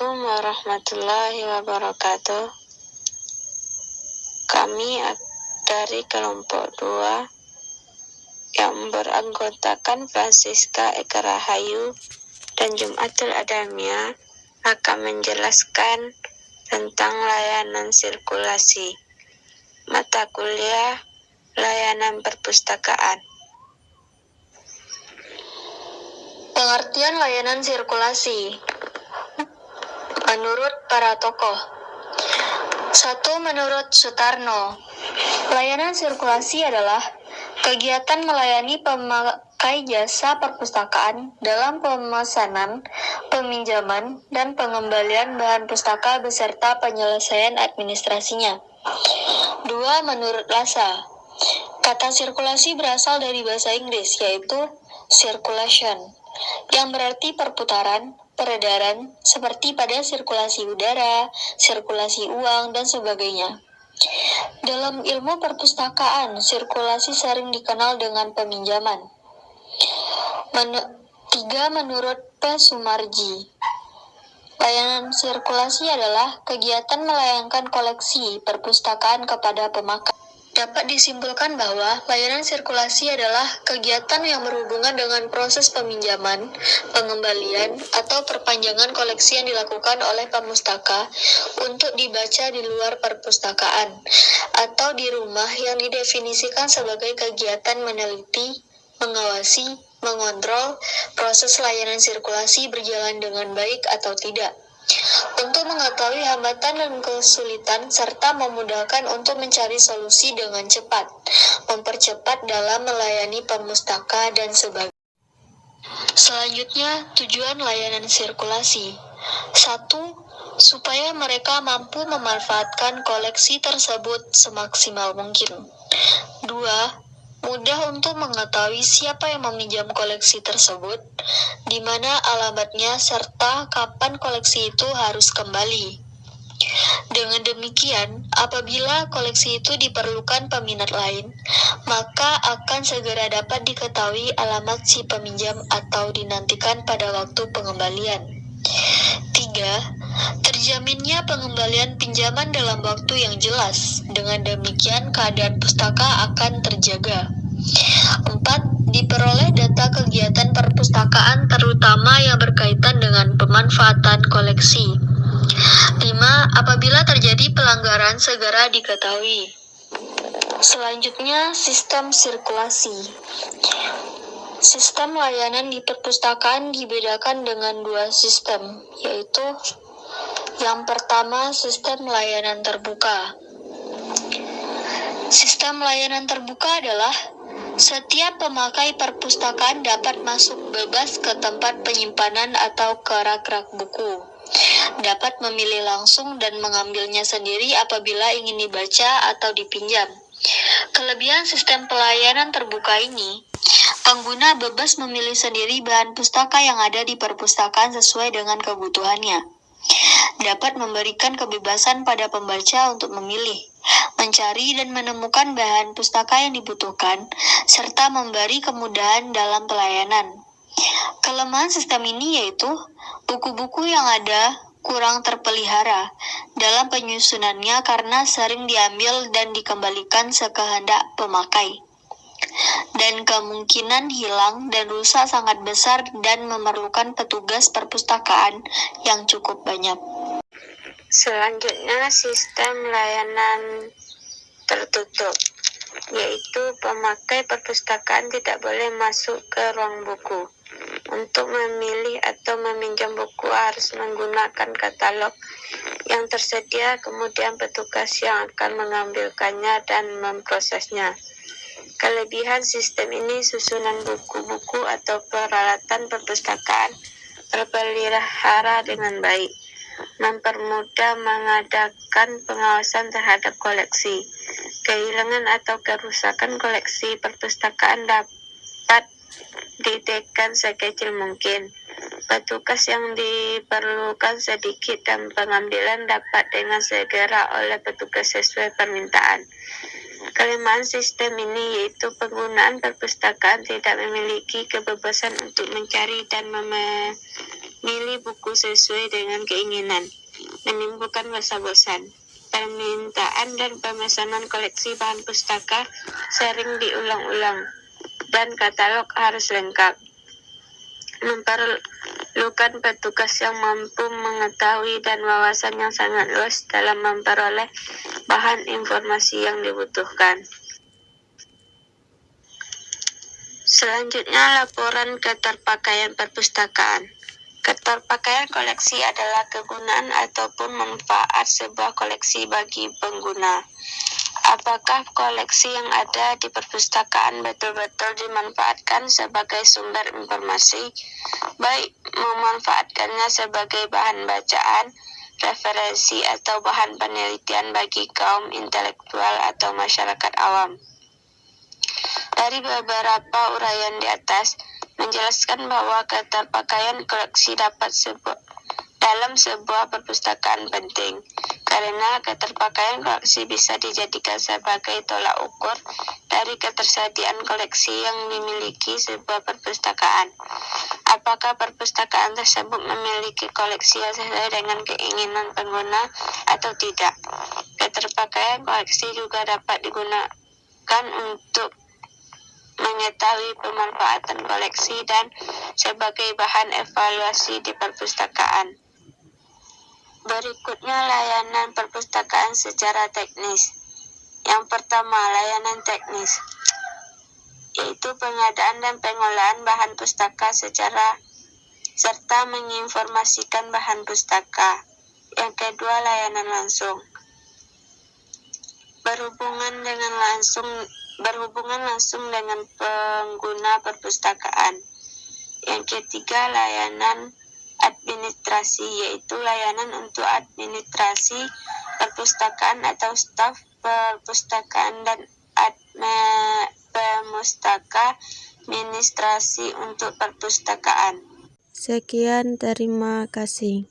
Assalamualaikum warahmatullahi wabarakatuh. Kami dari kelompok 2 yang beranggotakan Francisca Eka Rahayu dan Jumatul Adamiyah akan menjelaskan tentang layanan sirkulasi. Mata kuliah layanan perpustakaan. Pengertian layanan sirkulasi menurut para tokoh. 1. Menurut Sutarno, layanan sirkulasi adalah kegiatan melayani pemakai jasa perpustakaan dalam pemesanan, peminjaman, dan pengembalian bahan pustaka beserta penyelesaian administrasinya. 2. Menurut Lasa, kata sirkulasi berasal dari bahasa Inggris, yaitu circulation, yang berarti perputaran, peredaran, seperti pada sirkulasi udara, sirkulasi uang, dan sebagainya. Dalam ilmu perpustakaan, sirkulasi sering dikenal dengan peminjaman. 3. Menurut P. Sumarji, layanan sirkulasi adalah kegiatan melayangkan koleksi perpustakaan kepada pemakai. Dapat disimpulkan bahwa layanan sirkulasi adalah kegiatan yang berhubungan dengan proses peminjaman, pengembalian, atau perpanjangan koleksi yang dilakukan oleh pemustaka untuk dibaca di luar perpustakaan atau di rumah yang didefinisikan sebagai kegiatan meneliti, mengawasi, mengontrol proses layanan sirkulasi berjalan dengan baik atau tidak. Untuk mengetahui hambatan dan kesulitan serta memudahkan untuk mencari solusi dengan cepat, mempercepat dalam melayani pemustaka dan sebagainya. Selanjutnya, tujuan layanan sirkulasi. 1. Supaya mereka mampu memanfaatkan koleksi tersebut semaksimal mungkin. 2. Mudah untuk mengetahui siapa yang meminjam koleksi tersebut, di mana alamatnya, serta kapan koleksi itu harus kembali. Dengan demikian, apabila koleksi itu diperlukan peminat lain, maka akan segera dapat diketahui alamat si peminjam atau dinantikan pada waktu pengembalian. 3. Terjaminnya pengembalian pinjaman dalam waktu yang jelas. Dengan demikian, keadaan pustaka akan terjaga. 4. Diperoleh data kegiatan perpustakaan terutama yang berkaitan dengan pemanfaatan koleksi. 5. Apabila terjadi pelanggaran segera diketahui. Selanjutnya, sistem sirkulasi. Sistem layanan di perpustakaan dibedakan dengan 2 sistem, yaitu yang pertama, sistem layanan terbuka. Sistem layanan terbuka adalah setiap pemakai perpustakaan dapat masuk bebas ke tempat penyimpanan atau ke rak-rak buku. Dapat memilih langsung dan mengambilnya sendiri apabila ingin dibaca atau dipinjam. Kelebihan sistem pelayanan terbuka ini, pengguna bebas memilih sendiri bahan pustaka yang ada di perpustakaan sesuai dengan kebutuhannya. Dapat memberikan kebebasan pada pembaca untuk memilih, mencari dan menemukan bahan pustaka yang dibutuhkan, serta memberi kemudahan dalam pelayanan. Kelemahan sistem ini yaitu buku-buku yang ada kurang terpelihara dalam penyusunannya karena sering diambil dan dikembalikan sekehendak pemakai. Dan kemungkinan hilang dan rusak sangat besar dan memerlukan petugas perpustakaan yang cukup banyak. Selanjutnya, sistem layanan tertutup, yaitu pemakai perpustakaan tidak boleh masuk ke ruang buku. Untuk memilih atau meminjam buku harus menggunakan katalog yang tersedia, kemudian petugas yang akan mengambilkannya dan memprosesnya. Kelebihan sistem ini, susunan buku-buku atau peralatan perpustakaan terpelihara dengan baik, mempermudah mengadakan pengawasan terhadap koleksi. Kehilangan atau kerusakan koleksi perpustakaan dapat ditekan sekecil mungkin. Petugas yang diperlukan sedikit dan pengambilan dapat dengan segera oleh petugas sesuai permintaan. Kelemahan sistem ini yaitu penggunaan perpustakaan tidak memiliki kebebasan untuk mencari dan Milih buku sesuai dengan keinginan. Menimbulkan rasa bosan. Permintaan dan pemesanan koleksi bahan pustaka sering diulang-ulang, dan katalog harus lengkap. Memerlukan petugas yang mampu mengetahui dan wawasan yang sangat luas dalam memperoleh bahan informasi yang dibutuhkan. Selanjutnya, laporan keterpakaian perpustakaan. Keterpakaian koleksi adalah kegunaan ataupun manfaat sebuah koleksi bagi pengguna. Apakah koleksi yang ada di perpustakaan betul-betul dimanfaatkan sebagai sumber informasi, baik memanfaatkannya sebagai bahan bacaan, referensi, atau bahan penelitian bagi kaum intelektual atau masyarakat awam? Dari beberapa uraian di atas, menjelaskan bahwa keterpakaian koleksi dalam sebuah perpustakaan penting, karena keterpakaian koleksi bisa dijadikan sebagai tolak ukur dari ketersediaan koleksi yang dimiliki sebuah perpustakaan. Apakah perpustakaan tersebut memiliki koleksi yang sesuai dengan keinginan pengguna atau tidak? Keterpakaian koleksi juga dapat digunakan untuk mengetahui pemanfaatan koleksi dan sebagai bahan evaluasi di perpustakaan. Berikutnya, layanan perpustakaan secara teknis. Yang pertama, layanan teknis, yaitu pengadaan dan pengolahan bahan pustaka serta menginformasikan bahan pustaka. Yang kedua, layanan langsung, berhubungan langsung dengan pengguna perpustakaan. Yang ketiga, layanan administrasi, yaitu layanan untuk administrasi perpustakaan atau staf perpustakaan dan pemustaka administrasi untuk perpustakaan. Sekian, terima kasih.